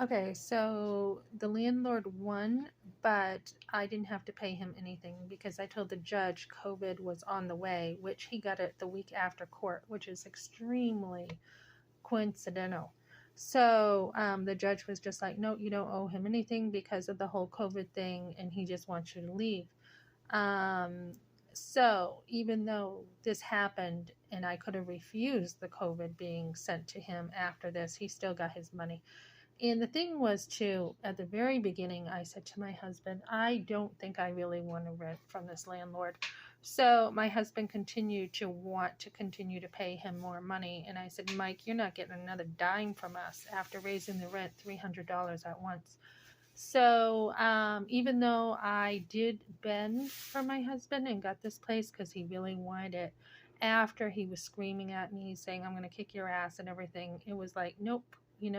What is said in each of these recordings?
Okay, so the landlord won, but I didn't have to pay him anything because I told the judge COVID was on the way, which he got it the week after court, which is extremely coincidental. So the judge was just like, no, you don't owe him anything because of the whole COVID thing, and he just wants you to leave. Um, so even though this happened and I could have refused the COVID being sent to him after this, he still got his money. And the thing was, too, at the very beginning, I said to my husband, I don't think I really want to rent from this landlord. So my husband continued to want to continue to pay him more money. And I said, Mike, you're not getting another dime from us after raising the rent $300 at once. So even though I did bend for my husband and got this place because he really wanted it, after he was screaming at me, saying, I'm going to kick your ass and everything, it was like, nope,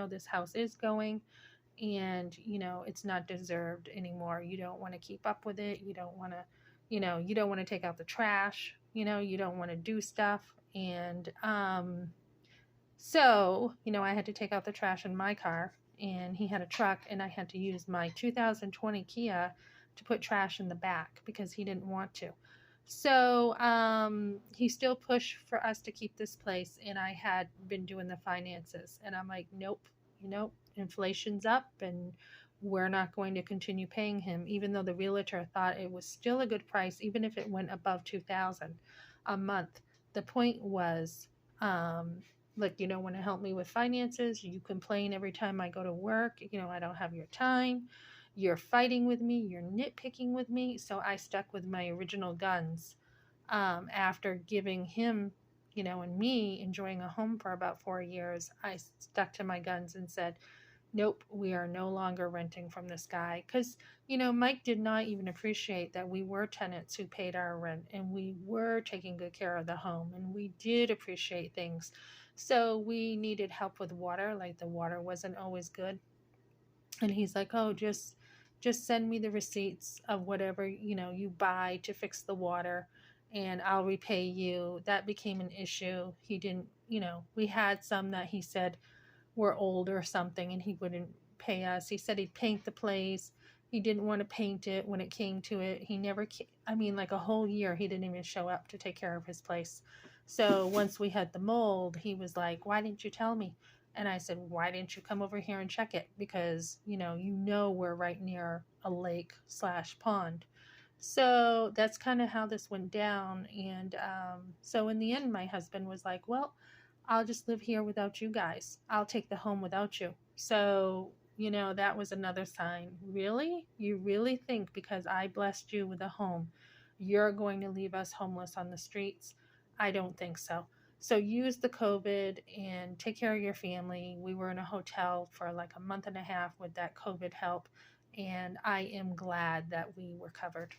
this house is going and, it's not deserved anymore. You don't want to keep up with it. You don't want to, you don't want to take out the trash. You don't want to do stuff. And so, I had to take out the trash in my car, and he had a truck, and I had to use my 2020 Kia to put trash in the back because he didn't want to. So, he still pushed for us to keep this place, and I had been doing the finances, and I'm like, nope, inflation's up, and we're not going to continue paying him, even though the realtor thought it was still a good price, even if it went above 2,000 a month. The point was, like, you don't want to help me with finances. You complain every time I go to work. I don't have your time. You're fighting with me. You're nitpicking with me. So I stuck with my original guns after giving him, and me enjoying a home for about 4 years. I stuck to my guns and said, nope, we are no longer renting from this guy. Because, Mike did not even appreciate that we were tenants who paid our rent and we were taking good care of the home and we did appreciate things. So we needed help with water, like the water wasn't always good. And he's like, oh, just send me the receipts of whatever, you buy to fix the water and I'll repay you. That became an issue. He didn't, we had some that he said were old or something and he wouldn't pay us. He said he'd paint the place. He didn't want to paint it when it came to it. He never, like a whole year, he didn't even show up to take care of his place. So once we had the mold, he was like, why didn't you tell me? And I said, why didn't you come over here and check it? Because, we're right near a lake slash pond. So that's kind of how this went down. And so in the end, my husband was like, well, I'll just live here without you guys. I'll take the home without you. So, that was another sign. Really? You really think because I blessed you with a home, you're going to leave us homeless on the streets? I don't think so. So use the COVID and take care of your family. We were in a hotel for like a month and a half with that COVID help. And I am glad that we were covered.